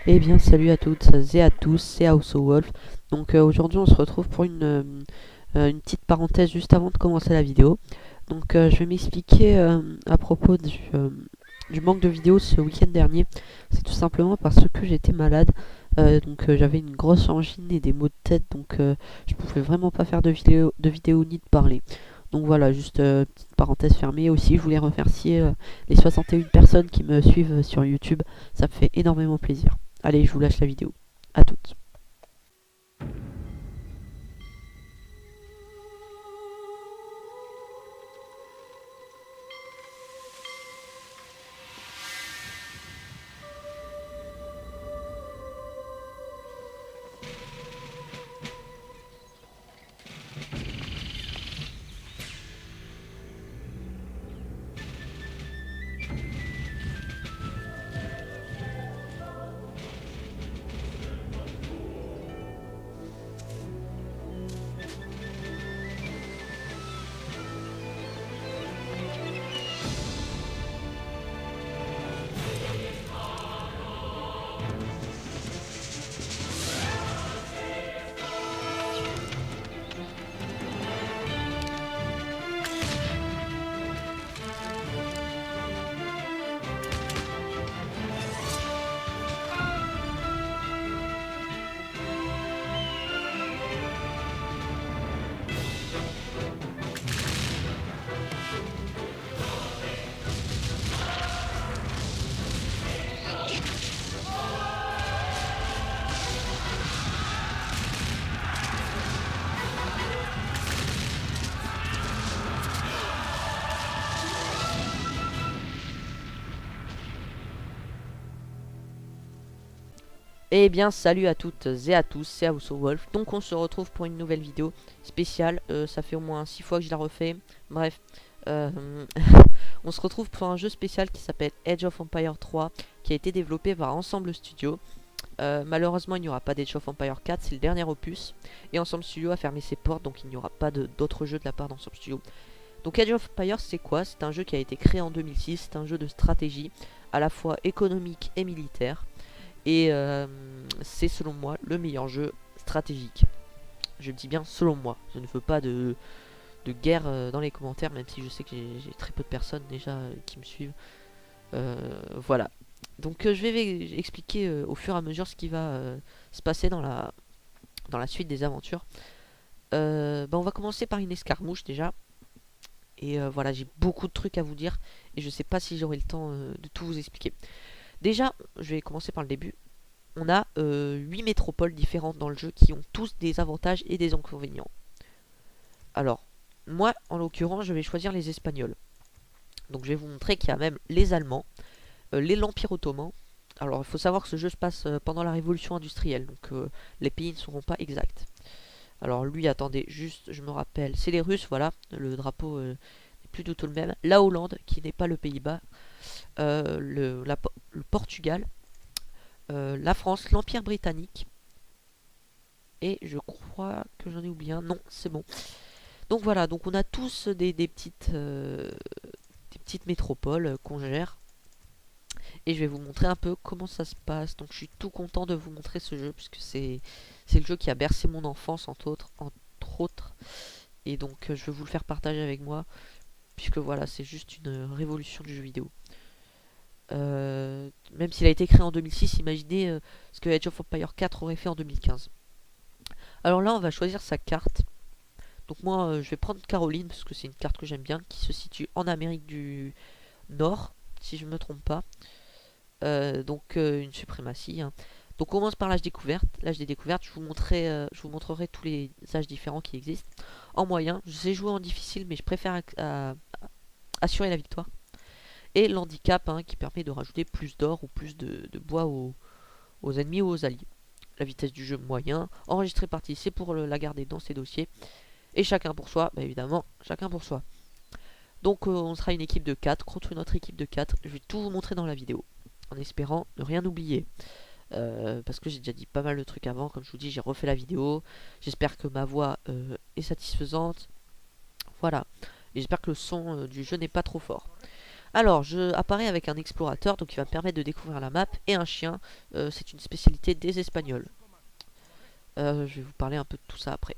Eh bien, salut à toutes et à tous, c'est House of Wolf. Donc aujourd'hui, on se retrouve pour une petite parenthèse juste avant de commencer la vidéo. Donc je vais m'expliquer à propos du manque de vidéos ce week-end dernier. C'est tout simplement parce que j'étais malade. Donc j'avais une grosse angine et des maux de tête, donc je pouvais vraiment pas faire de vidéo ni de parler. Donc voilà, juste petite parenthèse fermée. Aussi, je voulais remercier les 61 personnes qui me suivent sur YouTube. Ça me fait énormément plaisir. Allez, je vous lâche la vidéo. À toutes. Eh bien, salut à toutes et à tous, c'est House of Wolf. Donc, on se retrouve pour une nouvelle vidéo spéciale. Ça fait au moins 6 fois que je la refais. Bref, euh, on se retrouve pour un jeu spécial qui s'appelle Age of Empire 3, qui a été développé par Ensemble Studio. Malheureusement, il n'y aura pas d'Age of Empire 4, c'est le dernier opus. Et Ensemble Studio a fermé ses portes, donc il n'y aura pas d'autres jeux de la part d'Ensemble Studio. Donc, Age of Empire, c'est quoi? C'est un jeu qui a été créé en 2006. C'est un jeu de stratégie, à la fois économique et militaire. Et c'est selon moi le meilleur jeu stratégique. Je dis bien selon moi. Je ne veux pas de guerre dans les commentaires, même si je sais que j'ai très peu de personnes déjà qui me suivent. Voilà. Donc je vais expliquer au fur et à mesure ce qui va se passer dans la suite des aventures. On va commencer par une escarmouche déjà. Et voilà, j'ai beaucoup de trucs à vous dire. Et je sais pas si j'aurai le temps de tout vous expliquer. Déjà, je vais commencer par le début. On a 8 métropoles différentes dans le jeu qui ont tous des avantages et des inconvénients. Alors, moi, en l'occurrence, je vais choisir les Espagnols. Donc, je vais vous montrer qu'il y a même les Allemands, l'Empire ottoman. Alors, il faut savoir que ce jeu se passe pendant la Révolution industrielle, donc les pays ne seront pas exacts. Alors, lui, attendez, juste, je me rappelle, c'est les Russes, voilà, le drapeau n'est plus du tout le même. La Hollande, qui n'est pas le Pays-Bas, le Portugal, la France, l'Empire britannique, et je crois que j'en ai oublié un. Non, c'est bon. Donc voilà, donc on a tous des petites métropoles qu'on gère. Et je vais vous montrer un peu comment ça se passe. Donc je suis tout content de vous montrer ce jeu, puisque c'est le jeu qui a bercé mon enfance, entre autres. Et donc je vais vous le faire partager avec moi, puisque voilà, c'est juste une révolution du jeu vidéo. Même s'il a été créé en 2006, imaginez ce que Age of Empire 4 aurait fait en 2015. Alors là, on va choisir sa carte. Donc moi, je vais prendre Caroline, parce que c'est une carte que j'aime bien, qui se situe en Amérique du Nord, si je ne me trompe pas. Une suprématie, hein. Donc on commence par l'âge découverte. L'âge des découvertes, je vous montrerai tous les âges différents qui existent. En moyen, je sais jouer en difficile, mais je préfère assurer la victoire. Et l'handicap, hein, qui permet de rajouter plus d'or ou plus de bois aux ennemis ou aux alliés. La vitesse du jeu moyen. Enregistrer partie, c'est pour la garder dans ses dossiers. Et chacun pour soi, bah évidemment, chacun pour soi. Donc on sera une équipe de 4 contre une autre équipe de 4. Je vais tout vous montrer dans la vidéo, en espérant ne rien oublier. Parce que j'ai déjà dit pas mal de trucs avant, comme je vous dis, j'ai refait la vidéo. J'espère que ma voix est satisfaisante. Voilà. Et j'espère que le son du jeu n'est pas trop fort. Alors, je apparais avec un explorateur, donc il va me permettre de découvrir la map, et un chien, c'est une spécialité des Espagnols. Je vais vous parler un peu de tout ça après.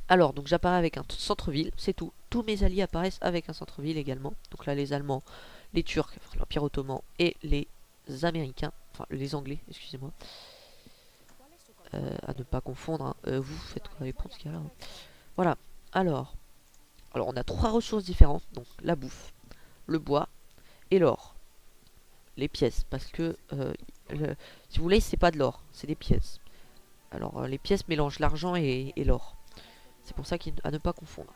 Alors, donc j'apparais avec un centre-ville, c'est tout. Tous mes alliés apparaissent avec un centre-ville également. Donc là, les Allemands, les Turcs, enfin, l'Empire Ottoman, et les Américains, enfin les Anglais, excusez-moi. À ne pas confondre, hein. Vous faites quoi pour ce cas-là, hein. Voilà, alors on a 3 ressources différentes, donc la bouffe, le bois et l'or. Les pièces, parce que si vous voulez, c'est pas de l'or, c'est des pièces. Alors les pièces mélangent l'argent et l'or. C'est pour ça à ne pas confondre.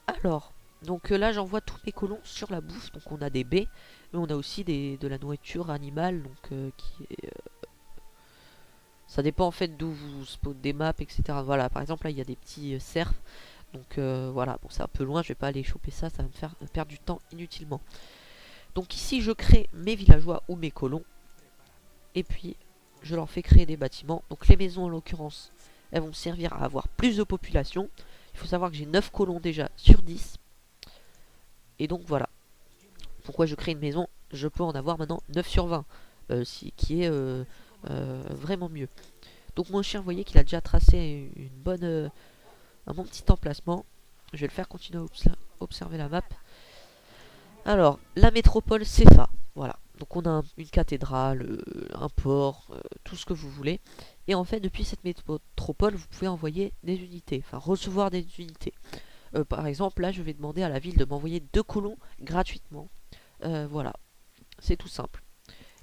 Alors, donc là j'envoie tous mes colons sur la bouffe. Donc on a des baies, mais on a aussi de la nourriture animale, donc ça dépend en fait d'où vous spawnez des maps, etc. Voilà, par exemple là il y a des petits cerfs. Donc voilà, bon c'est un peu loin, je vais pas aller choper ça, ça va me faire perdre du temps inutilement. Donc ici je crée mes villageois ou mes colons. Et puis je leur fais créer des bâtiments. Donc les maisons en l'occurrence, elles vont me servir à avoir plus de population. Il faut savoir que j'ai 9 colons déjà sur 10. Et donc voilà. Pourquoi je crée une maison, je peux en avoir maintenant 9 sur 20. Qui est vraiment mieux. Donc mon chien, vous voyez qu'il a déjà tracé un bon petit emplacement. Je vais le faire continuer à observer la map. Alors, la métropole, c'est ça. Voilà. Donc on a une cathédrale, un port, tout ce que vous voulez. Et en fait, depuis cette métropole, vous pouvez envoyer des unités, enfin recevoir des unités. Par exemple, là, je vais demander à la ville de m'envoyer 2 colons gratuitement. Voilà, c'est tout simple.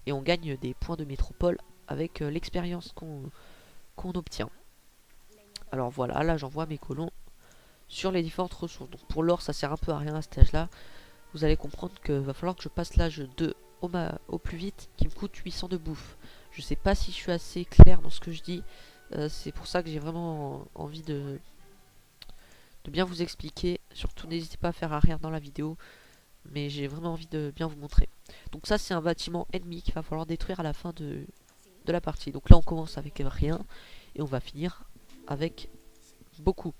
Et on gagne des points de métropole avec l'expérience qu'on obtient. Alors voilà, là j'envoie mes colons sur les différentes ressources. Donc pour l'or, ça sert un peu à rien à cet âge-là. Vous allez comprendre qu'il va falloir que je passe l'âge 2 au plus vite, qui me coûte 800 de bouffe. Je sais pas si je suis assez clair dans ce que je dis. C'est pour ça que j'ai vraiment envie de bien vous expliquer. Surtout n'hésitez pas à faire arrière dans la vidéo. Mais j'ai vraiment envie de bien vous montrer. Donc ça c'est un bâtiment ennemi qu'il va falloir détruire à la fin de la partie. Donc là on commence avec rien. Et on va finir avec beaucoup.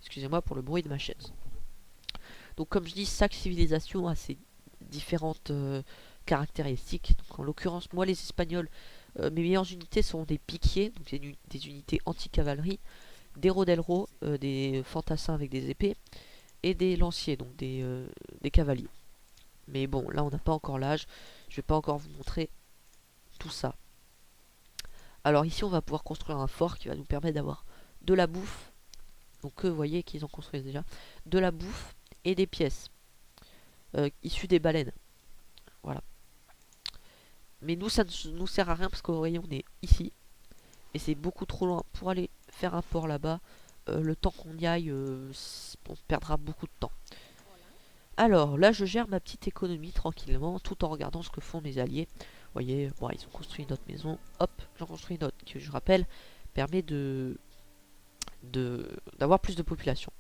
Excusez-moi pour le bruit de ma chaise. Donc comme je dis, chaque civilisation a ses différentes caractéristiques. Donc en l'occurrence, moi les Espagnols, mes meilleures unités sont des piquiers, donc des unités anti-cavalerie, des rodelros, des fantassins avec des épées, et des lanciers, donc des cavaliers. Mais bon, là on n'a pas encore l'âge, je vais pas encore vous montrer tout ça. Alors ici on va pouvoir construire un fort qui va nous permettre d'avoir de la bouffe. Donc vous voyez qu'ils ont construit déjà de la bouffe et des pièces issues des baleines. Voilà. Mais nous ça ne nous sert à rien parce que vous voyez on est ici. Et c'est beaucoup trop loin pour aller faire un port là-bas. Le temps qu'on y aille, on perdra beaucoup de temps. Alors là je gère ma petite économie tranquillement tout en regardant ce que font mes alliés. Vous voyez, bon, ils ont construit une autre maison. Hop, j'en construis une autre qui, je rappelle, permet d'avoir plus de population.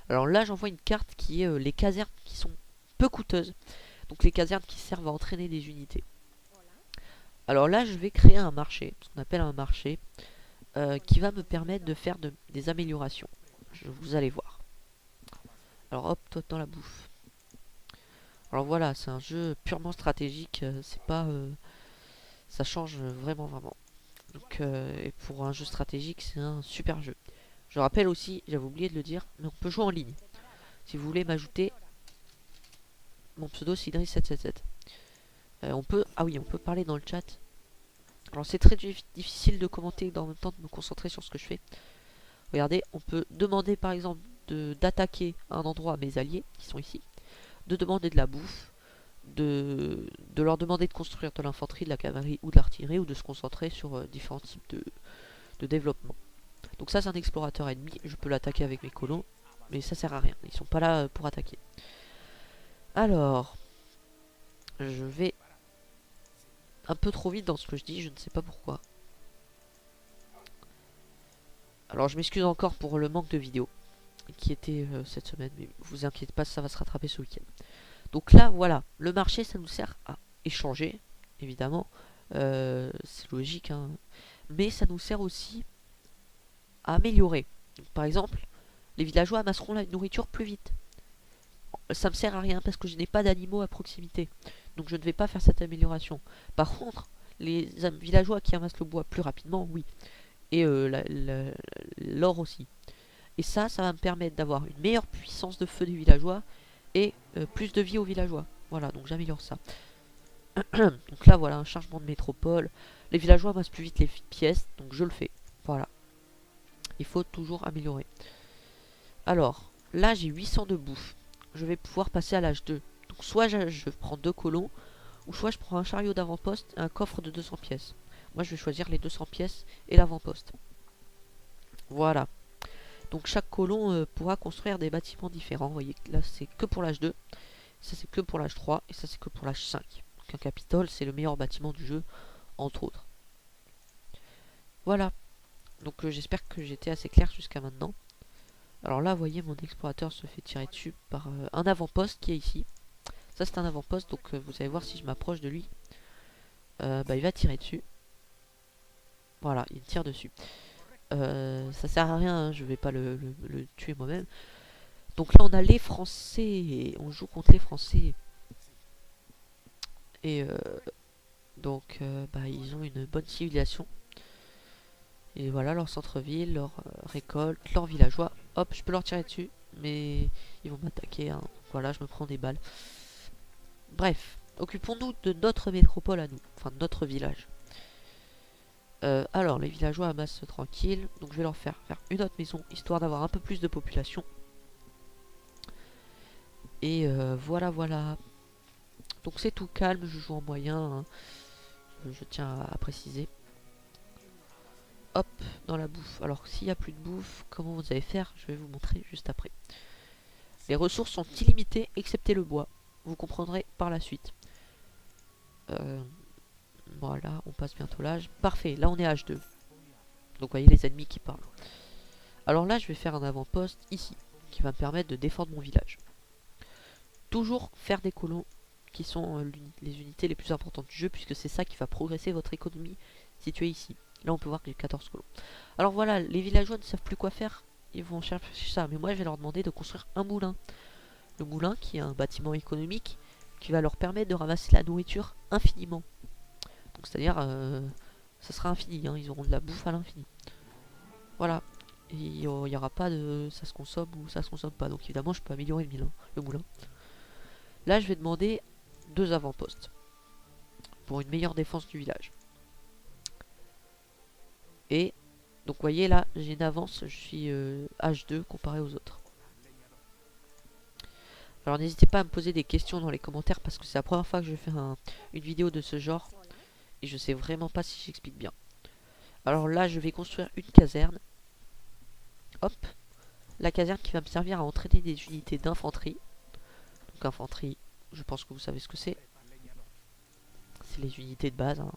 Alors là j'envoie une carte qui est les casernes qui sont peu coûteuses. Donc les casernes qui servent à entraîner des unités. Alors là je vais créer un marché, ce qu'on appelle un marché, qui va me permettre de faire des améliorations. Vous allez voir. Alors hop, toi dans la bouffe. Alors voilà, c'est un jeu purement stratégique, c'est pas... ça change vraiment. Donc et pour un jeu stratégique, c'est un super jeu. Je rappelle aussi, j'avais oublié de le dire, mais on peut jouer en ligne. Si vous voulez m'ajouter, mon pseudo c'est Idriss777. On peut parler dans le chat. Alors c'est très difficile de commenter et en même temps de me concentrer sur ce que je fais. Regardez, on peut demander par exemple d'attaquer un endroit à mes alliés qui sont ici, de demander de la bouffe, de leur demander de construire de l'infanterie, de la cavalerie ou de l'artillerie, ou de se concentrer sur différents types de développement. Donc ça c'est un explorateur ennemi, je peux l'attaquer avec mes colons, mais ça sert à rien, ils sont pas là pour attaquer. Alors, je vais un peu trop vite dans ce que je dis, je ne sais pas pourquoi. Alors je m'excuse encore pour le manque de vidéos qui était cette semaine, mais vous inquiétez pas, ça va se rattraper ce week-end. Donc là, voilà, le marché, ça nous sert à échanger, évidemment, c'est logique, hein, mais ça nous sert aussi à améliorer. Donc, par exemple, les villageois amasseront la nourriture plus vite. ça me sert à rien parce que je n'ai pas d'animaux à proximité. Donc je ne vais pas faire cette amélioration. Par contre, les villageois qui amassent le bois plus rapidement, oui. Et l'or aussi. Et ça va me permettre d'avoir une meilleure puissance de feu des villageois et plus de vie aux villageois. Voilà, donc j'améliore ça. Donc là, voilà, un chargement de métropole. Les villageois amassent plus vite les pièces, donc je le fais. Voilà. Il faut toujours améliorer. Alors, là, j'ai 800 de bouffe. Je vais pouvoir passer à l'âge 2. Donc soit je prends 2 colons, ou soit je prends un chariot d'avant-poste et un coffre de 200 pièces. Moi, je vais choisir les 200 pièces et l'avant-poste. Voilà. Donc chaque colon pourra construire des bâtiments différents. Vous voyez, là, c'est que pour l'âge 2. Ça, c'est que pour l'âge 3. Et ça, c'est que pour l'âge 5. Donc un Capitole, c'est le meilleur bâtiment du jeu, entre autres. Voilà. Donc j'espère que j'étais assez clair jusqu'à maintenant. Alors là, vous voyez, mon explorateur se fait tirer dessus par un avant-poste qui est ici. Ça, c'est un avant-poste, donc vous allez voir si je m'approche de lui. Il va tirer dessus. Voilà, il tire dessus. Ça sert à rien, hein, je vais pas le tuer moi-même. Donc là, on a les Français, et on joue contre les Français. Et donc, ils ont une bonne civilisation. Et voilà, leur centre-ville, leur récolte, leurs villageois. Hop, je peux leur tirer dessus, mais ils vont m'attaquer. Hein. Voilà, je me prends des balles. Bref, occupons-nous de notre métropole à nous, enfin de notre village. Alors, les villageois amassent tranquille, donc je vais leur faire une autre maison, histoire d'avoir un peu plus de population. Et voilà, voilà. Donc c'est tout calme, je joue en moyen, hein. Je tiens à préciser. Hop, dans la bouffe. Alors, s'il n'y a plus de bouffe, comment vous allez faire? Je vais vous montrer juste après. Les ressources sont illimitées, excepté le bois. Vous comprendrez par la suite. Voilà, on passe bientôt l'âge. Parfait, là on est âge 2. Donc vous voyez les ennemis qui parlent. Alors là, je vais faire un avant-poste ici, qui va me permettre de défendre mon village. Toujours faire des colons, qui sont les unités les plus importantes du jeu, puisque c'est ça qui va progresser votre économie située ici. Là, on peut voir que j'ai 14 colons. Alors voilà, les villageois ne savent plus quoi faire. Ils vont chercher ça. Mais moi, je vais leur demander de construire un moulin. Le moulin, qui est un bâtiment économique, qui va leur permettre de ramasser la nourriture infiniment. Donc, c'est-à-dire, ça sera infini. Hein, ils auront de la bouffe à l'infini. Voilà. Et il n'y aura pas de ça se consomme ou ça se consomme pas. Donc, évidemment, je peux améliorer le moulin. Là, je vais demander 2 avant-postes pour une meilleure défense du village. Et donc vous voyez là j'ai une avance, je suis H2 comparé aux autres. Alors n'hésitez pas à me poser des questions dans les commentaires parce que c'est la première fois que je fais une vidéo de ce genre. Et je sais vraiment pas si j'explique bien. Alors là je vais construire une caserne. Hop. La caserne qui va me servir à entraîner des unités d'infanterie. Donc infanterie, je pense que vous savez ce que c'est. C'est les unités de base. Hein.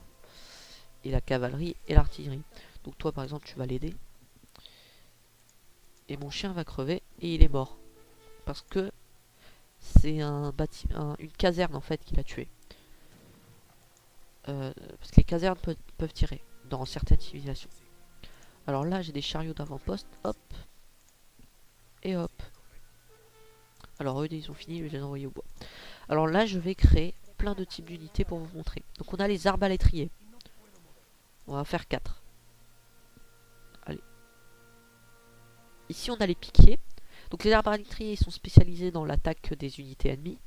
Et la cavalerie et l'artillerie. Donc toi par exemple tu vas l'aider. Et mon chien va crever et il est mort. Parce que c'est une caserne en fait qui l'a tué. Parce que les casernes peuvent tirer dans certaines civilisations. Alors là j'ai des chariots d'avant-poste. Hop. Et hop. Alors eux ils ont fini, je vais les envoyer au bois. Alors là je vais créer plein de types d'unités pour vous montrer. Donc on a les arbalétriers. On va faire 4. Allez. Ici on a les piquiers. Donc les arbalétriers sont spécialisés dans l'attaque des unités ennemies.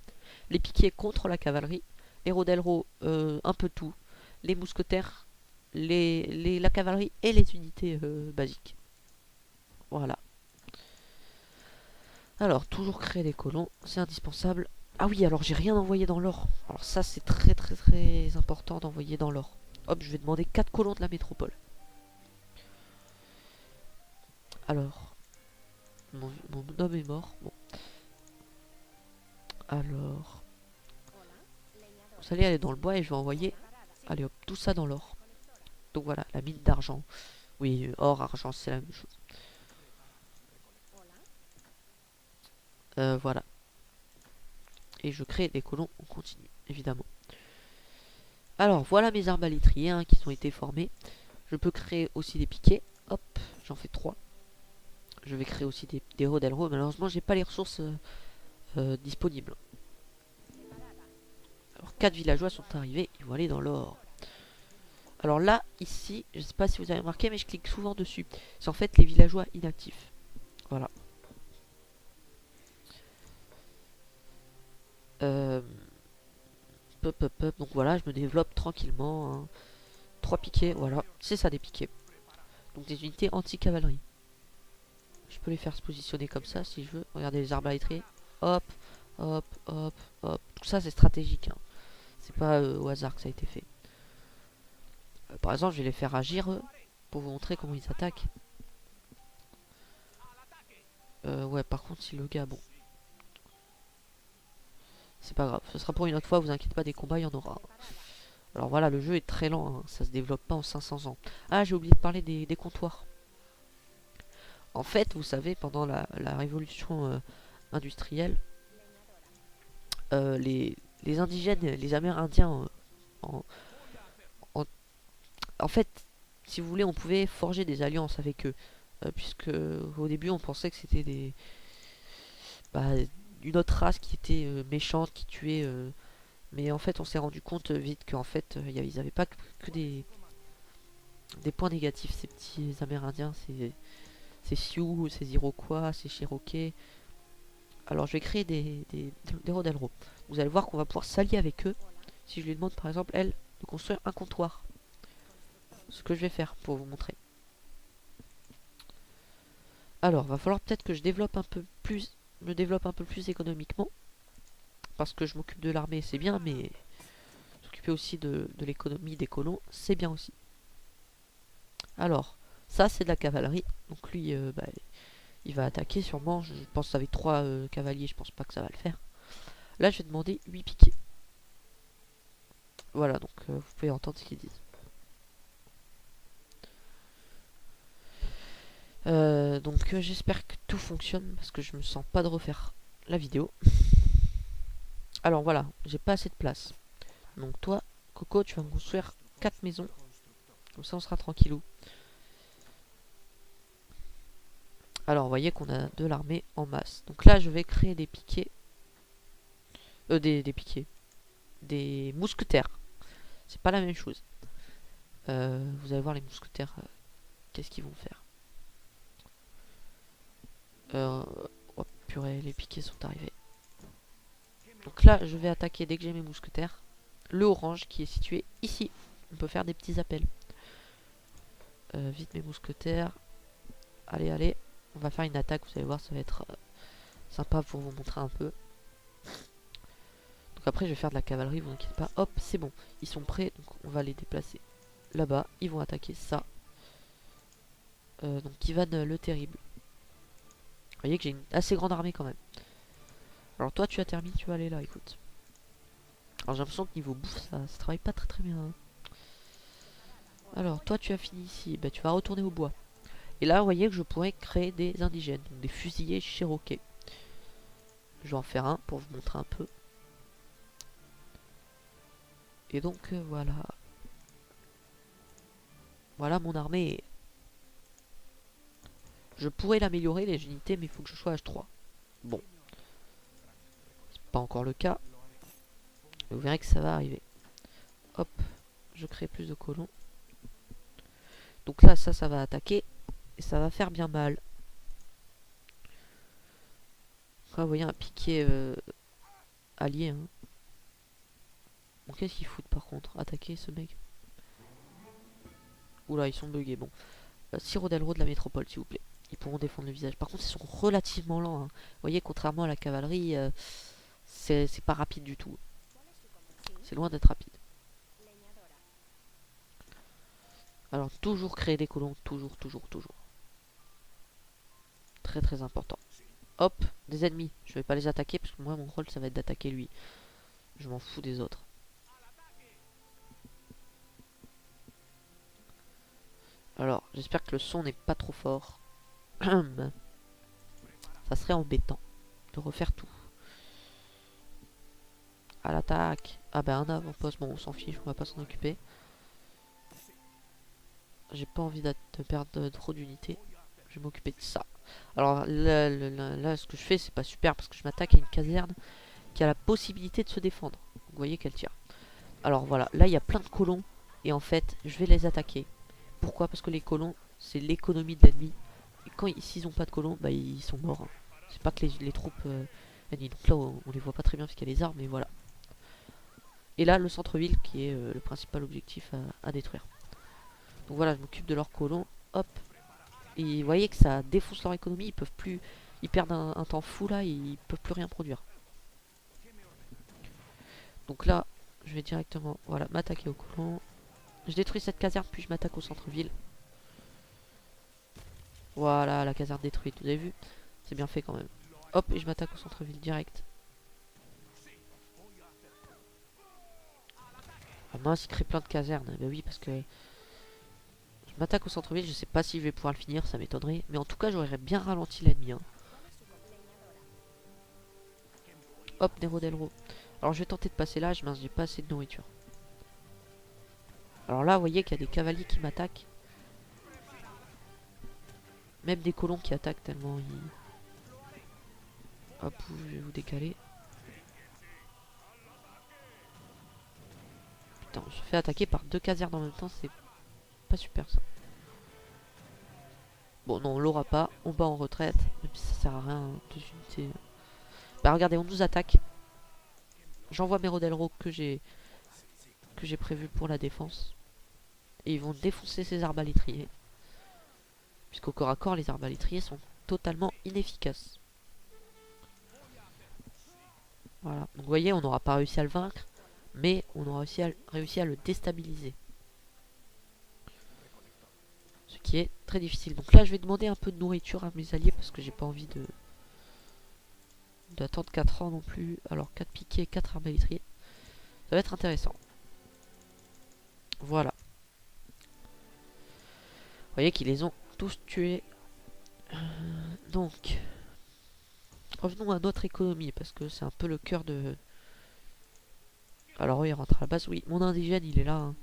Les piquiers contre la cavalerie. Les rodelros, un peu tout. Les mousquetaires, la cavalerie et les unités basiques. Voilà. Alors, toujours créer des colons, c'est indispensable. Ah oui, alors j'ai rien envoyé dans l'or. Alors ça, c'est très très très important d'envoyer dans l'or. Hop, je vais demander 4 colons de la métropole. Alors, mon homme est mort. Bon. Alors, vous allez aller dans le bois et je vais envoyer, allez hop, tout ça dans l'or. Donc voilà, la mine d'argent. Oui, or, argent, c'est la même chose. Voilà. Et je crée des colons, on continue, évidemment. Alors, voilà mes arbalétriers hein, qui ont été formés. Je peux créer aussi des piquets. Hop, j'en fais 3. Je vais créer aussi des rodelros. Malheureusement, j'ai pas les ressources disponibles. Alors 4 villageois sont arrivés, ils vont aller dans l'or. Alors là, ici, je sais pas si vous avez remarqué, mais je clique souvent dessus. C'est en fait les villageois inactifs. Voilà. Donc voilà, je me développe tranquillement. Hein. 3 piquets, voilà. C'est ça des piquets. Donc des unités anti-cavalerie. Je peux les faire se positionner comme ça si je veux. Regardez les arbalétriers. Hop, hop, hop, hop. Tout ça c'est stratégique. Hein. C'est pas au hasard que ça a été fait. Par exemple, je vais les faire agir pour vous montrer comment ils attaquent. Ouais, par contre, si le gars, bon. C'est pas grave. Ce sera pour une autre fois, vous inquiétez pas, des combats, il y en aura. Alors voilà, le jeu est très lent. Hein. Ça se développe pas en 500 ans. Ah, j'ai oublié de parler des comptoirs. En fait, vous savez, pendant la révolution industrielle, les indigènes, les Amérindiens, en, en, en fait, si vous voulez, on pouvait forger des alliances avec eux. Puisque au début, on pensait que c'était une autre race qui était méchante, qui tuait. Mais en fait, on s'est rendu compte vite qu'en fait, ils n'avaient pas que des points négatifs, ces petits Amérindiens, ces Sioux, ces Iroquois, ces Cherokees. Alors je vais créer des Rodelro. Vous allez voir qu'on va pouvoir s'allier avec eux. Si je lui demande par exemple, elle, de construire un comptoir. Ce que je vais faire pour vous montrer. Alors, va falloir peut-être que je développe un peu plus, me développe un peu plus économiquement. Parce que je m'occupe de l'armée, c'est bien, mais s'occuper aussi de l'économie des colons, c'est bien aussi. Alors, ça c'est de la cavalerie. Donc lui, il va attaquer sûrement. Je pense avec 3 cavaliers, je pense pas que ça va le faire. Là, je vais demander 8 piquets. Voilà, donc vous pouvez entendre ce qu'ils disent. Donc j'espère que tout fonctionne parce que je me sens pas de refaire la vidéo. Alors voilà, j'ai pas assez de place. Donc toi, Coco, tu vas me construire 4 maisons. Comme ça on sera tranquillou. Alors vous voyez qu'on a de l'armée en masse. Donc là je vais créer des piquets. Des piquets. Des mousquetaires. C'est pas la même chose. Vous allez voir les mousquetaires. Qu'est-ce qu'ils vont faire. Oh purée, les piquets sont arrivés. Donc là je vais attaquer dès que j'ai mes mousquetaires. Le orange qui est situé ici. On peut faire des petits appels. Vite mes mousquetaires. Allez, allez. On va faire une attaque, vous allez voir, ça va être sympa pour vous montrer un peu. Donc après, je vais faire de la cavalerie, vous inquiétez pas. Hop, c'est bon. Ils sont prêts, donc on va les déplacer là-bas. Ils vont attaquer ça. Donc Ivan le Terrible. Vous voyez que j'ai une assez grande armée quand même. Alors toi, tu as terminé, tu vas aller là, écoute. Alors j'ai l'impression que niveau bouffe, ça travaille pas très très bien. Hein. Alors toi, tu as fini ici. Bah, tu vas retourner au bois. Et là, vous voyez que je pourrais créer des indigènes, donc des fusiliers Cherokees. Je vais en faire un pour vous montrer un peu. Et donc, voilà. Voilà mon armée. Je pourrais l'améliorer, les unités, mais il faut que je sois H3. Bon. C'est pas encore le cas. Mais vous verrez que ça va arriver. Hop. Je crée plus de colons. Donc là, ça va attaquer. Et ça va faire bien mal. Là, vous voyez un piquet allié. Hein. Bon, qu'est-ce qu'ils foutent par contre? Attaquer ce mec. Oula, ils sont buggés. Bon. 6 Rodelro de la métropole, s'il vous plaît. Ils pourront défendre le visage. Par contre, ils sont relativement lents. Hein. Vous voyez, contrairement à la cavalerie, c'est pas rapide du tout. C'est loin d'être rapide. Alors, toujours créer des colons. Toujours, toujours, toujours. Très, très important. Hop, des ennemis. Je vais pas les attaquer parce que moi, mon rôle, ça va être d'attaquer lui. Je m'en fous des autres. Alors, j'espère que le son n'est pas trop fort. Ça serait embêtant de refaire tout. À l'attaque. Ah ben un avant-poste, bon on s'en fiche, on va pas s'en occuper. J'ai pas envie de perdre trop d'unités. Je vais m'occuper de ça. Alors là, ce que je fais, c'est pas super parce que je m'attaque à une caserne qui a la possibilité de se défendre. Vous voyez qu'elle tire. Alors voilà, là il y a plein de colons et en fait, je vais les attaquer. Pourquoi? Parce que les colons, c'est l'économie de l'ennemi. Et quand s'ils ont pas de colons, bah ils sont morts. Hein. C'est pas que les troupes ennemies. Donc là, on les voit pas très bien parce qu'il y a les armes, mais voilà. Et là, le centre-ville qui est le principal objectif à détruire. Donc voilà, je m'occupe de leurs colons. Hop. Et vous voyez que ça défonce leur économie. Ils peuvent plus. Ils perdent un temps fou là. Et ils peuvent plus rien produire. Donc là, je vais directement voilà, m'attaquer aux colons. Je détruis cette caserne puis je m'attaque au centre-ville. Voilà, la caserne détruite. Vous avez vu? C'est bien fait quand même. Hop, et je m'attaque au centre-ville direct. Ah mince, il crée plein de casernes. Bah oui, parce que je m'attaque au centre-ville. Je sais pas si je vais pouvoir le finir, ça m'étonnerait. Mais en tout cas, j'aurais bien ralenti l'ennemi. Hein. Hop, Nero Delro. Alors je vais tenter de passer là. Mince, j'ai pas assez de nourriture. Alors là, vous voyez qu'il y a des cavaliers qui m'attaquent. Même des colons qui attaquent tellement ils... Hop, je vais vous décaler. Putain, je me fais attaquer par deux casernes en même temps, c'est pas super ça. Bon, non, on l'aura pas. On bat en retraite. Même si ça sert à rien, deux unités. Bah regardez, on nous attaque. J'envoie mes Rodelro que j'ai prévu pour la défense. Et ils vont défoncer ces arbalétriers. Puisqu'au corps à corps, les arbalétriers sont totalement inefficaces. Voilà. Donc vous voyez, on n'aura pas réussi à le vaincre. Mais on aura aussi réussi à le déstabiliser. Ce qui est très difficile. Donc là, je vais demander un peu de nourriture à mes alliés. Parce que j'ai pas envie d'attendre 4 ans non plus. Alors 4 piquets, 4 arbalétriers. Ça va être intéressant. Voilà. Vous voyez qu'ils les ont tous tués. Donc, revenons à notre économie, parce que c'est un peu le cœur de... Alors oui, il rentre à la base. Oui, mon indigène, il est là. Hein.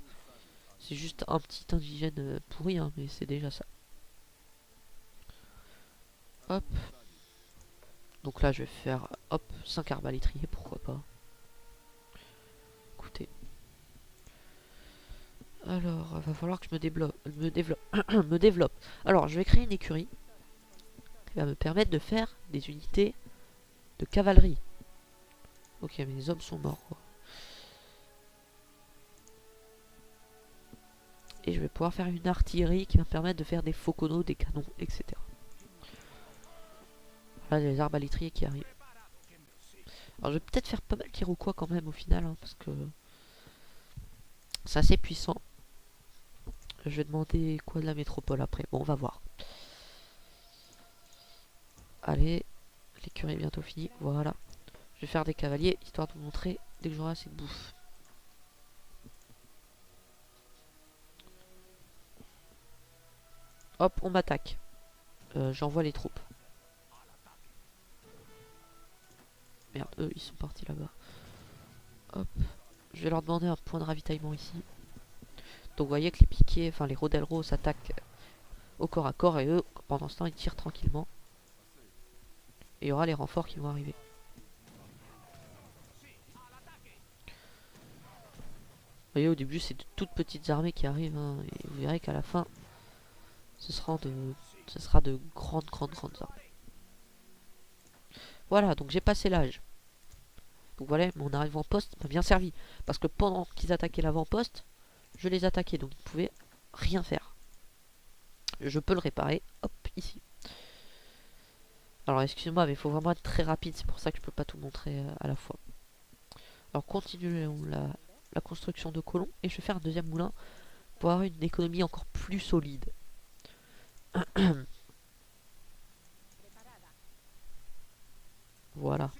C'est juste un petit indigène pourri, hein, mais c'est déjà ça. Hop. Donc là, je vais faire, hop, 5 arbalétriers, pourquoi pas. Écoutez. Alors, il va falloir que je me développe. Alors, je vais créer une écurie qui va me permettre de faire des unités de cavalerie. Ok, mais les hommes sont morts, quoi. Et je vais pouvoir faire une artillerie qui va me permettre de faire des fauconneaux, des canons, etc. Là, les arbalétriers qui arrivent. Alors, je vais peut-être faire pas mal d'Iroquois quand même au final, hein, parce que c'est assez puissant. Je vais demander quoi de la métropole après. Bon, on va voir. Allez, l'écurie est bientôt finie. Voilà. Je vais faire des cavaliers, histoire de vous montrer dès que j'aurai assez de bouffe. Hop, on m'attaque. J'envoie les troupes. Merde, eux, ils sont partis là-bas. Hop. Je vais leur demander un point de ravitaillement ici. Donc vous voyez que les piquets, enfin les Rodelro s'attaquent au corps à corps et eux, pendant ce temps, ils tirent tranquillement. Et il y aura les renforts qui vont arriver. Vous voyez, au début, c'est de toutes petites armées qui arrivent. Hein, et vous verrez qu'à la fin, ce sera de grandes armées. Voilà, donc j'ai passé l'âge. Donc voilà, mon avant-poste m'a bien servi. Parce que pendant qu'ils attaquaient l'avant-poste, je les attaquais. Donc ils ne pouvaient rien faire. Je peux le réparer. Hop, ici. Alors excusez-moi, mais il faut vraiment être très rapide. C'est pour ça que je peux pas tout montrer à la fois. Alors continuons la construction de colons. Et je vais faire un deuxième moulin pour avoir une économie encore plus solide. Voilà.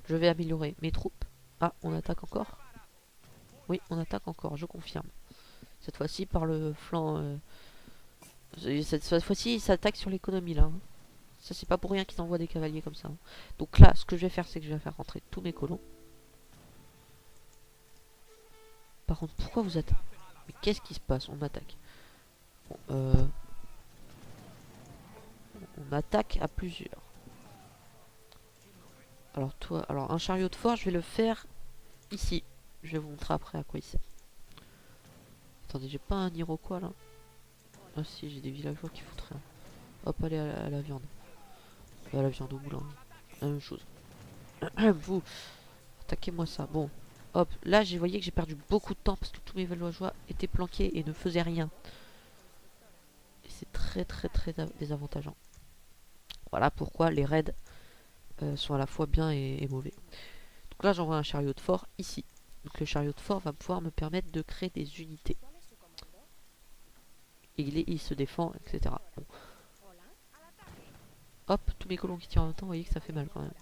Je vais améliorer mes troupes. Ah, on attaque encore? Oui, on attaque encore, je confirme. Cette fois-ci par le flanc... cette fois-ci, ils s'attaquent sur l'économie, là. Hein. Ça, c'est pas pour rien qu'ils envoient des cavaliers comme ça. Hein. Donc là, ce que je vais faire, c'est que je vais faire rentrer tous mes colons. Par contre, pourquoi vous êtes... Mais qu'est-ce qui se passe? On m'attaque. Bon, on attaque à plusieurs. Alors toi, alors un chariot de force, je vais le faire ici. Je vais vous montrer après à quoi il sert. Attendez, j'ai pas un Iroquois là. Ah si, j'ai des villageois qui foutent rien. Hop, allez à la viande. À la viande au moulin. La même chose. Vous, attaquez-moi ça. Bon, hop, là j'ai voyé que j'ai perdu beaucoup de temps parce que tous mes villageois étaient planqués et ne faisaient rien. Et c'est très désavantageant. Voilà pourquoi les raids sont à la fois bien et mauvais. Donc là j'envoie un chariot de fort ici. Donc le chariot de fort va pouvoir me permettre de créer des unités. Et il se défend, etc. Bon. Hop, tous mes colons qui tirent en même temps, vous voyez que ça fait mal quand même.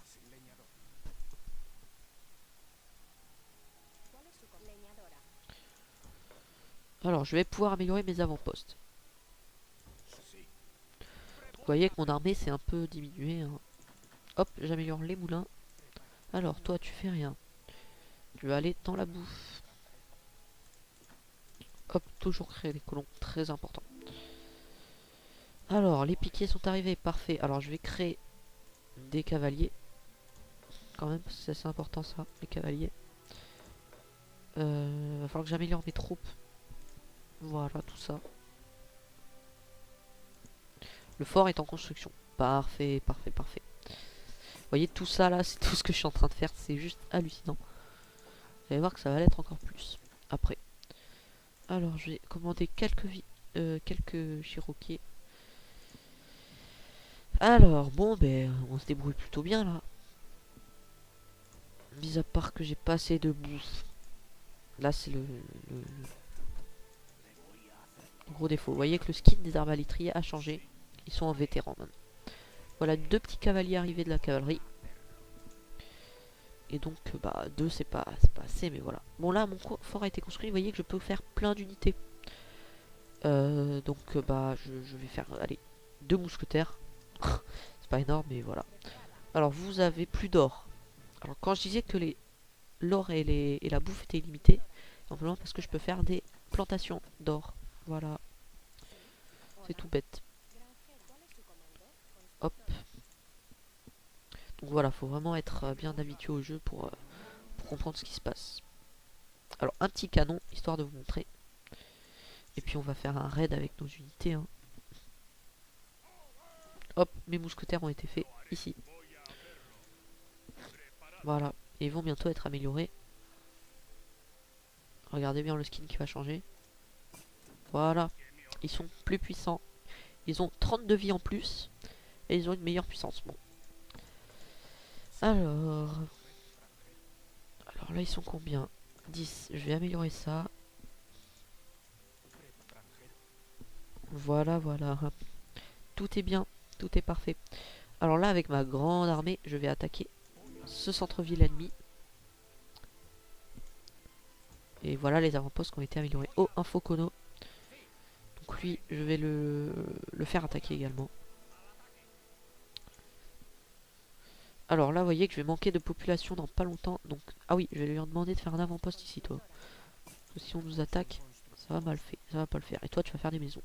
Alors je vais pouvoir améliorer mes avant-postes. Vous voyez que mon armée s'est un peu diminuée. Hein. Hop, j'améliore les moulins. Alors toi tu fais rien. Tu vas aller dans la bouffe. Hop, toujours créer des colons, très important. Alors, les piquiers sont arrivés, parfait. Alors, je vais créer des cavaliers. Quand même, c'est assez important ça, les cavaliers. Va falloir que j'améliore mes troupes. Voilà, tout ça. Le fort est en construction. Parfait. Vous voyez, tout ça là, c'est tout ce que je suis en train de faire. C'est juste hallucinant. Vous allez voir que ça va l'être encore plus après. Alors, je vais commander quelques Cherokees. Alors, bon, ben, on se débrouille plutôt bien là. Mis à part que j'ai pas assez de bouffe. Là, c'est le gros défaut. Vous voyez que le skin des arbalétriers a changé. Ils sont en vétéran maintenant. Voilà, deux petits cavaliers arrivés de la cavalerie. Et donc, bah, deux, c'est pas assez, mais voilà. Bon, là, mon fort a été construit. Vous voyez que je peux faire plein d'unités. Donc, bah, je vais faire, allez, deux mousquetaires. C'est pas énorme, mais voilà. Alors, vous avez plus d'or. Alors, quand je disais que l'or et la bouffe étaient illimités, simplement parce que je peux faire des plantations d'or. Voilà. C'est tout bête. Hop. Donc voilà, faut vraiment être bien habitué au jeu pour comprendre ce qui se passe. Alors, un petit canon, histoire de vous montrer. Et puis on va faire un raid avec nos unités. Hein. Hop, mes mousquetaires ont été faits ici. Voilà, et ils vont bientôt être améliorés. Regardez bien le skin qui va changer. Voilà, ils sont plus puissants. Ils ont 32 vies en plus. Et ils ont une meilleure puissance. Bon. Alors là ils sont combien? 10. Je vais améliorer ça. Voilà. Tout est bien, tout est parfait. Alors là avec ma grande armée, je vais attaquer ce centre-ville ennemi. Et voilà les avant-postes qui ont été améliorés. Oh, un Focono. Donc lui, je vais le faire attaquer également. Alors là, vous voyez que je vais manquer de population dans pas longtemps. Donc, ah oui, je vais lui demander de faire un avant-poste ici, toi. Parce que si on nous attaque, ça va mal fait. Ça va pas le faire. Et toi, tu vas faire des maisons.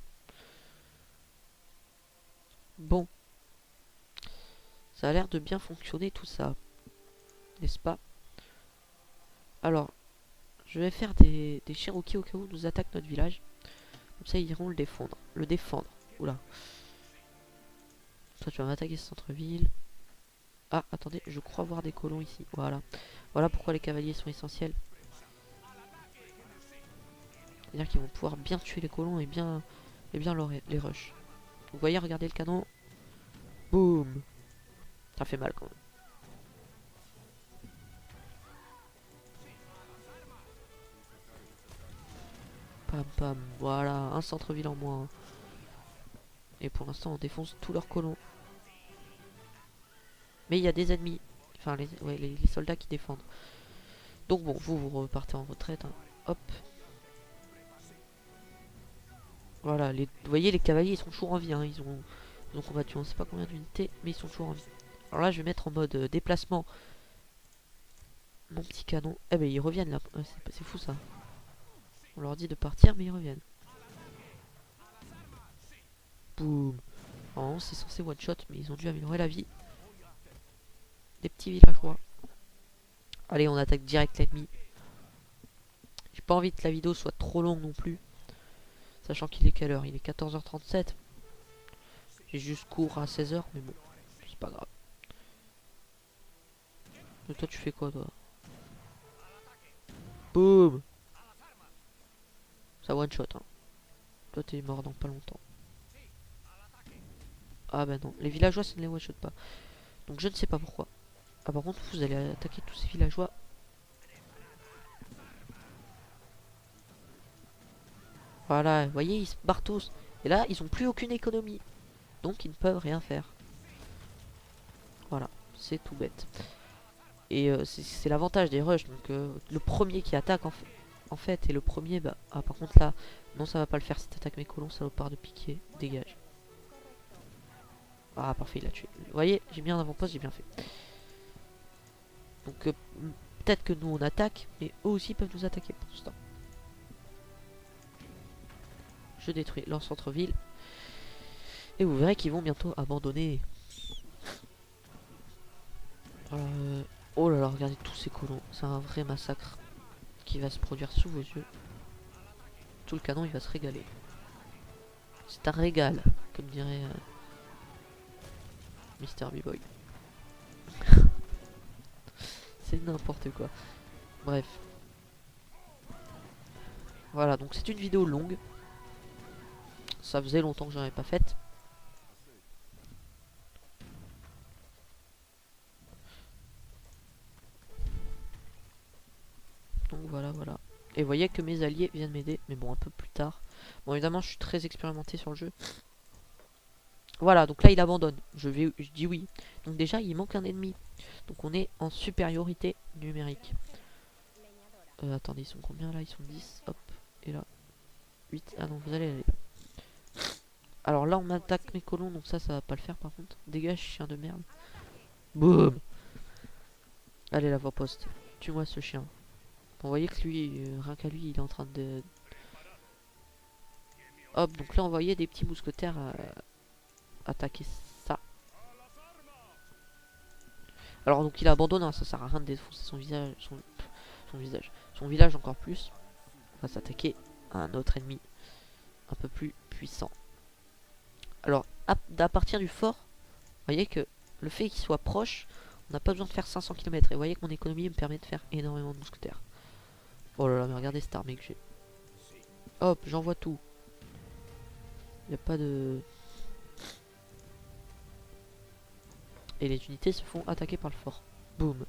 Bon. Ça a l'air de bien fonctionner tout ça. N'est-ce pas? Alors, je vais faire des Cherokees au cas où on nous attaque notre village. Comme ça, ils iront le défendre. Oula. Toi, tu vas m'attaquer ce centre-ville. Ah, attendez, je crois voir des colons ici. Voilà. Voilà pourquoi les cavaliers sont essentiels. C'est-à-dire qu'ils vont pouvoir bien tuer les colons et bien les rush. Vous voyez, regardez le canon. Boum. Ça fait mal quand même. Pam pam. Voilà, un centre-ville en moins. Et pour l'instant, on défonce tous leurs colons. Mais il y a des ennemis. Enfin, les soldats qui défendent. Donc bon, vous repartez en retraite. Hein. Hop. Voilà, vous voyez, les cavaliers, ils sont toujours en vie. Hein. Ils ont combattu, on sait pas combien d'unités, mais ils sont toujours en vie. Alors là, je vais mettre en mode déplacement mon petit canon. Eh ben, ils reviennent là. C'est fou ça. On leur dit de partir, mais ils reviennent. Boum. Normalement c'est censé one shot, mais ils ont dû améliorer la vie des petits villageois. Allez, on attaque direct l'ennemi. J'ai pas envie que la vidéo soit trop longue non plus. Sachant qu'il est quelle heure? Il est 14h37. J'ai juste cours à 16h, mais bon, c'est pas grave. Mais toi tu fais quoi toi? Boum! Ça one shot hein. Toi t'es mort dans pas longtemps. Ah bah non, les villageois ça ne les one shot pas. Donc je ne sais pas pourquoi. Ah par contre vous allez attaquer tous ces villageois. Voilà, vous voyez ils se barrent tous. Et là ils ont plus aucune économie. Donc ils ne peuvent rien faire. Voilà, c'est tout bête. Et c'est l'avantage des rushs. Donc le premier qui attaque en fait et le premier bah... Ah par contre là, non ça va pas le faire si t'attaques mes colons, salopard de piquer, dégage. Ah parfait il a tué. Vous voyez, j'ai mis un avant-poste, j'ai bien fait. Donc peut-être que nous on attaque, mais eux aussi peuvent nous attaquer pour l'instant. Je détruis leur centre-ville. Et vous verrez qu'ils vont bientôt abandonner. Oh là là, regardez tous ces colons. C'est un vrai massacre qui va se produire sous vos yeux. Tout le canon il va se régaler. C'est un régal, comme dirait Mister B-Boy. C'est n'importe quoi. Bref. Voilà, donc c'est une vidéo longue. Ça faisait longtemps que j'en avais pas faite. Donc voilà, voilà. Et vous voyez que mes alliés viennent m'aider, mais bon, un peu plus tard. Bon, évidemment, je suis très expérimenté sur le jeu. Voilà, donc là, il abandonne. Je dis oui. Donc déjà, il manque un ennemi. Donc on est en supériorité numérique. Attendez, ils sont combien là? Ils sont 10. Hop, et là, 8. Ah non, vous allez aller là. Alors là, on m'attaque mes colons, donc ça va pas le faire par contre. Dégage, chien de merde. Boum. Allez, l'avant-poste. Tue-moi ce chien. Bon, vous voyez que lui, rien qu'à lui, il est en train de... Hop, donc là, on voyait des petits mousquetaires attaquer ça. Alors, donc il abandonne, hein, ça sert à rien de défoncer son visage, son village encore plus. On va s'attaquer à un autre ennemi un peu plus puissant. Alors, à partir du fort, vous voyez que le fait qu'il soit proche, on n'a pas besoin de faire 500 km. Et vous voyez que mon économie me permet de faire énormément de mousquetaires. Oh là là, mais regardez cette armée que j'ai. Hop, j'envoie tout. Il n'y a pas de... Et les unités se font attaquer par le fort. Boum. Donc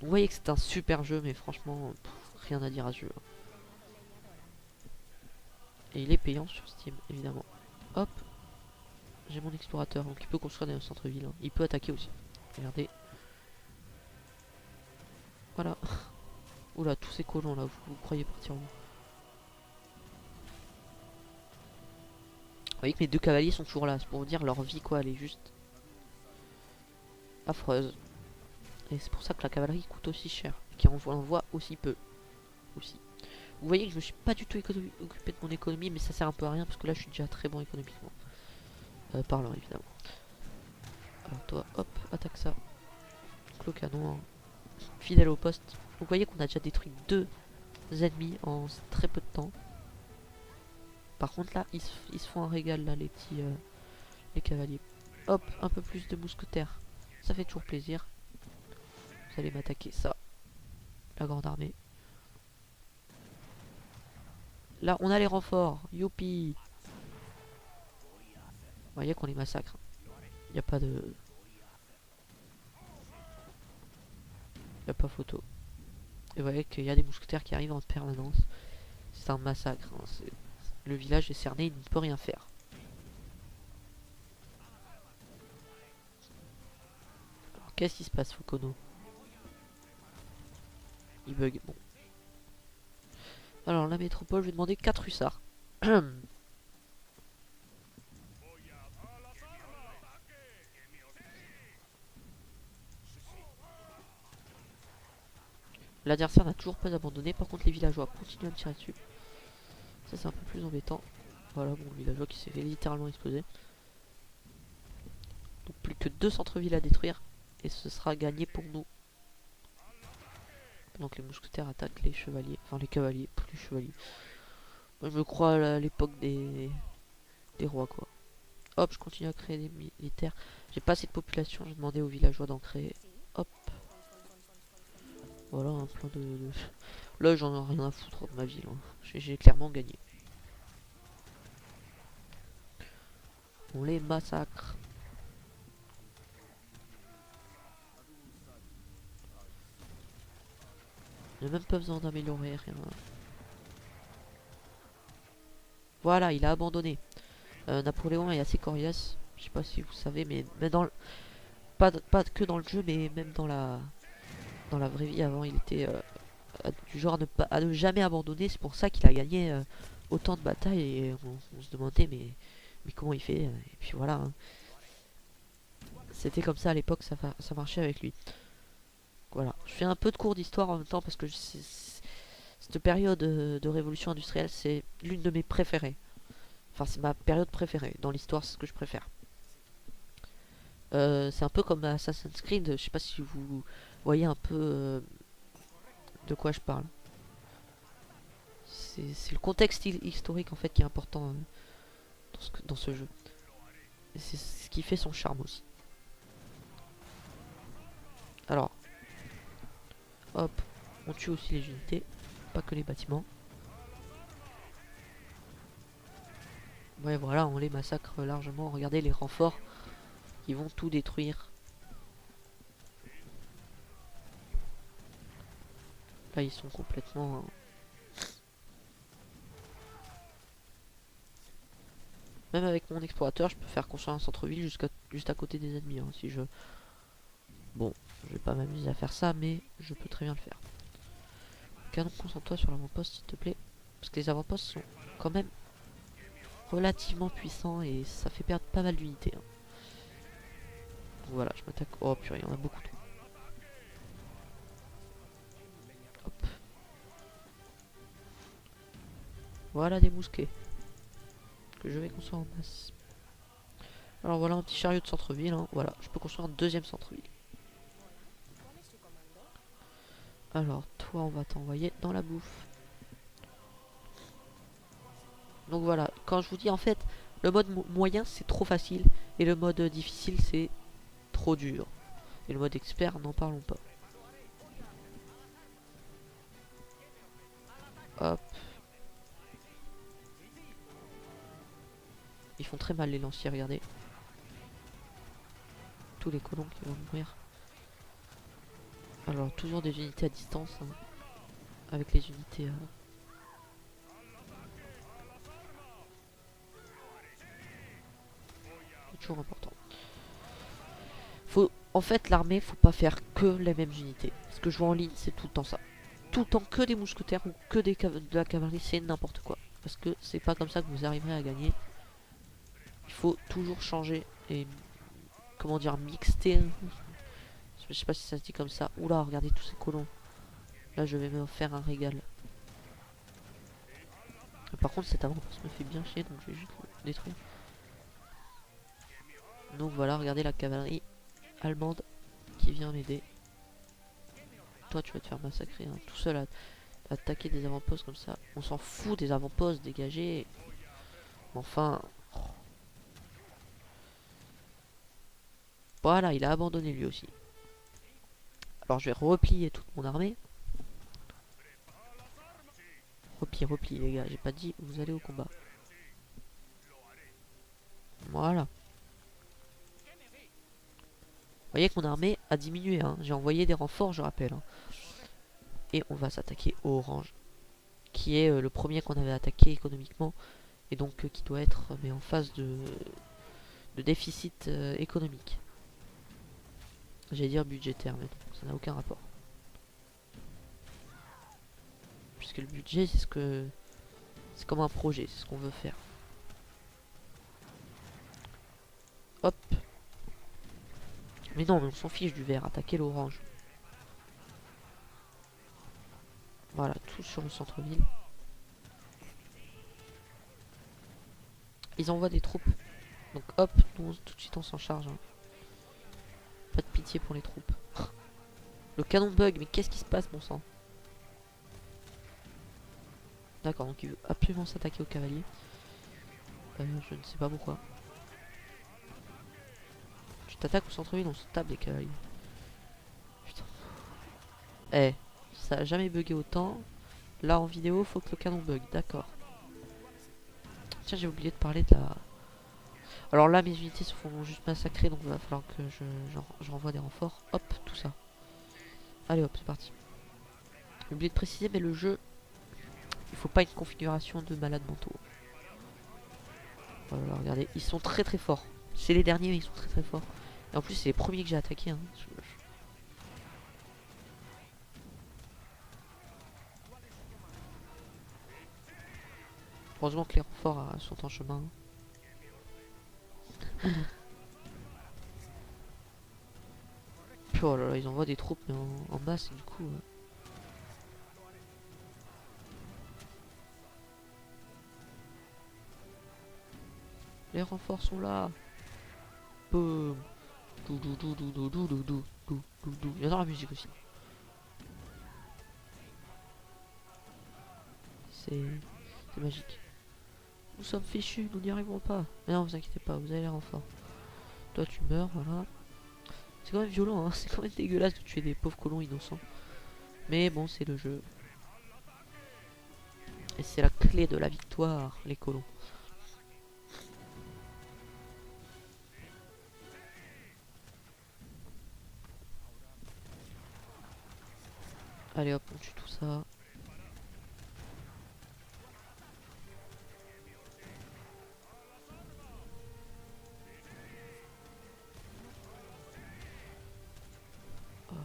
vous voyez que c'est un super jeu, mais franchement, rien à dire à ce jeu. Et il est payant sur Steam, évidemment. Hop. J'ai mon explorateur, donc il peut construire dans le centre-ville. Hein. Il peut attaquer aussi. Regardez. Voilà. Oula, tous ces colons là, vous croyez partir où? Vous voyez que mes deux cavaliers sont toujours là. C'est pour vous dire, leur vie, quoi, elle est juste affreuse. Et c'est pour ça que la cavalerie coûte aussi cher. Qui envoie aussi peu. Aussi. Vous voyez que je me suis pas du tout occupé de mon économie, mais ça sert un peu à rien parce que là je suis déjà très bon économiquement. Parlant évidemment. Alors toi, hop, attaque ça. Donc, le canon, hein, fidèle au poste. Donc, vous voyez qu'on a déjà détruit 2 ennemis en très peu de temps. Par contre là, ils se font un régal là, les petits les cavaliers. Hop, un peu plus de mousquetaires. Ça fait toujours plaisir. Vous allez m'attaquer ça. La grande armée. Là, on a les renforts. Youpi. Vous voyez qu'on les massacre. Il n'y a pas de... Il n'y a pas photo. Et vous voyez qu'il y a des mousquetaires qui arrivent en permanence. C'est un massacre. Hein. Le village est cerné, il ne peut rien faire. Alors qu'est-ce qui se passe, Fukono? Il bug. Bon. Alors la métropole, je vais demander 4 hussards. L'adversaire n'a toujours pas abandonné. Par contre, les villageois continuent à me tirer dessus. Ça, c'est un peu plus embêtant. Voilà, bon, le villageois qui s'est fait littéralement exploser. Donc plus que 2 centres-villes à détruire. Et ce sera gagné pour nous. Pendant que les mousquetaires attaquent les chevaliers. Enfin les cavaliers, plus les chevaliers. Moi je me crois à l'époque des rois quoi. Hop, je continue à créer des militaires. J'ai pas assez de population, j'ai demandé aux villageois d'en créer. Hop. Voilà, un plein de... Là j'en ai rien à foutre de ma ville. Hein. J'ai clairement gagné. On les massacre. Il n'a même pas besoin d'améliorer rien. Voilà, il a abandonné. Napoléon est assez coriace. Je sais pas si vous savez, mais dans le... pas que dans le jeu, mais même dans la vraie vie avant, il était du genre à ne jamais abandonner. C'est pour ça qu'il a gagné autant de batailles et on se demandait mais comment il fait. Et puis voilà. Hein. C'était comme ça à l'époque, ça marchait avec lui. Voilà. Je fais un peu de cours d'histoire en même temps parce que cette période de révolution industrielle, c'est l'une de mes préférées. Enfin, c'est ma période préférée. Dans l'histoire, c'est ce que je préfère. C'est un peu comme Assassin's Creed. Je sais pas si vous voyez un peu de quoi je parle. C'est le contexte historique en fait qui est important dans ce jeu. Et c'est ce qui fait son charme aussi. Alors, hop, on tue aussi les unités, pas que les bâtiments. Ouais, voilà, on les massacre largement. Regardez les renforts qui vont tout détruire. Là, ils sont complètement... Même avec mon explorateur, je peux faire construire un centre-ville juste à côté des ennemis. Hein, si je... Bon, je vais pas m'amuser à faire ça, mais je peux très bien le faire. Canon, concentre-toi sur l'avant-poste, s'il te plaît. Parce que les avant-postes sont quand même relativement puissants et ça fait perdre pas mal d'unités. Hein. Donc voilà, je m'attaque... Oh purée, il y en a beaucoup trop. Hop. Voilà des mousquets. Que je vais construire en masse. Alors voilà un petit chariot de centre-ville. Hein. Voilà, je peux construire un deuxième centre-ville. Alors, toi, on va t'envoyer dans la bouffe. Donc voilà, quand je vous dis en fait, le mode moyen c'est trop facile et le mode difficile c'est trop dur. Et le mode expert, n'en parlons pas. Hop. Ils font très mal les lanciers, regardez. Tous les colons qui vont mourir. Alors toujours des unités à distance. Hein, avec les unités... C'est toujours important. En fait, l'armée, faut pas faire que les mêmes unités. Ce que je vois en ligne, c'est tout le temps ça. Tout le temps que des mousquetaires ou que de la cavalerie, c'est n'importe quoi. Parce que c'est pas comme ça que vous arriverez à gagner. Il faut toujours changer et, comment dire, mixter. Je sais pas si ça se dit comme ça. Oula, regardez tous ces colons. Là, je vais me faire un régal. Par contre, cet avant-poste me fait bien chier, donc je vais juste le détruire. Donc voilà, regardez la cavalerie allemande qui vient m'aider. Toi, tu vas te faire massacrer, hein, tout seul à attaquer des avant-postes comme ça. On s'en fout des avant-postes dégagés. Enfin... Voilà, il a abandonné lui aussi. Alors je vais replier toute mon armée. Replie les gars, j'ai pas dit vous allez au combat. Voilà. Vous voyez que mon armée a diminué, hein. J'ai envoyé des renforts, je rappelle. Hein. Et on va s'attaquer au orange. Qui est le premier qu'on avait attaqué économiquement. Et donc qui doit être mais en phase de déficit économique. J'allais dire budgétaire, mais non, ça n'a aucun rapport. Puisque le budget, c'est c'est comme un projet, c'est ce qu'on veut faire. Hop. Mais non, mais on s'en fiche du vert, attaquer l'orange. Voilà, tout sur le centre-ville. Ils envoient des troupes. Donc hop, nous tout de suite on s'en charge. Hein. Pas de pitié pour les troupes. Le canon bug, mais qu'est-ce qui se passe, mon sang? D'accord, donc il veut absolument s'attaquer aux cavaliers. Je ne sais pas pourquoi. Tu t'attaques au centre-ville, on se tape des cavaliers. Putain. Eh, ça a jamais bugué autant. Là en vidéo, faut que le canon bug, d'accord. Tiens, j'ai oublié de parler de la... Alors là, mes unités se font juste massacrer, donc il va falloir que je renvoie des renforts. Hop, tout ça. Allez hop, c'est parti. J'ai oublié de préciser, mais le jeu, il faut pas une configuration de malades mentaux. Voilà, regardez, ils sont très très forts. C'est les derniers, mais ils sont très très forts. Et en plus, c'est les premiers que j'ai attaqués. Hein. Heureusement que les renforts sont en chemin. Oh là là, ils envoient des troupes mais en masse, et du coup... Les renforts sont là. Boum. J'adore la musique aussi. C'est magique. Nous sommes fichus, nous n'y arriverons pas. Mais non, vous inquiétez pas, vous avez les renforts. Toi tu meurs, voilà. C'est quand même violent, hein. C'est quand même dégueulasse de tuer des pauvres colons innocents. Mais bon, c'est le jeu. Et c'est la clé de la victoire, les colons. Allez hop, on tue tout ça. Hop.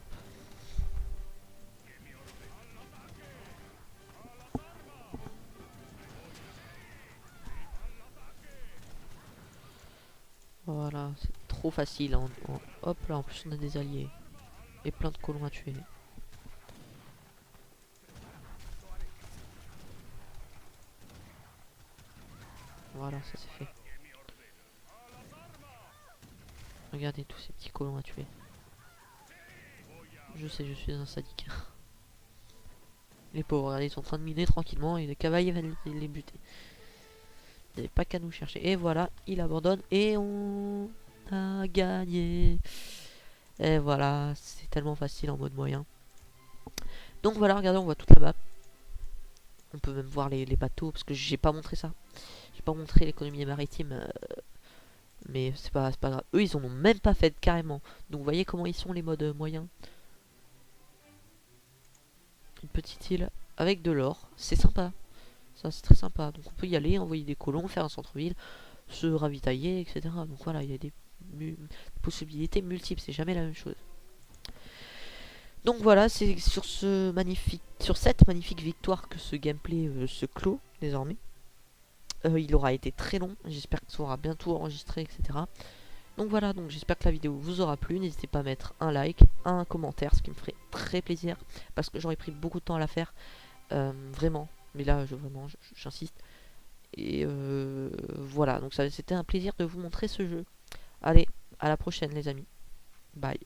Voilà, c'est trop facile. Hop là, en plus on a des alliés. Et plein de colons à tuer. Voilà, ça c'est fait. Regardez tous ces petits colons à tuer. Je sais, je suis un sadique. Les pauvres, regardez, ils sont en train de miner tranquillement et les cavaliers viennent les buter. Vous n'avez pas qu'à nous chercher. Et voilà, il abandonne et on a gagné. Et voilà, c'est tellement facile en mode moyen. Donc voilà, regardez, on voit toute la map. On peut même voir les bateaux parce que j'ai pas montré ça. J'ai pas montré l'économie maritime. Mais c'est pas grave. Eux, ils en ont même pas fait carrément. Donc vous voyez comment ils sont les modes moyens. Une petite île avec de l'or. C'est sympa. Ça, c'est très sympa. Donc on peut y aller, envoyer des colons, faire un centre-ville, se ravitailler, etc. Donc voilà, il y a des possibilités multiples. C'est jamais la même chose. Donc voilà, c'est sur cette magnifique victoire que ce gameplay se clôt désormais. Il aura été très long, j'espère que ça aura bientôt enregistré, etc. Donc voilà, donc j'espère que la vidéo vous aura plu. N'hésitez pas à mettre un like, un commentaire, ce qui me ferait très plaisir, parce que j'aurais pris beaucoup de temps à la faire, vraiment. Mais là, j'insiste. Et voilà, donc c'était un plaisir de vous montrer ce jeu. Allez, à la prochaine les amis. Bye.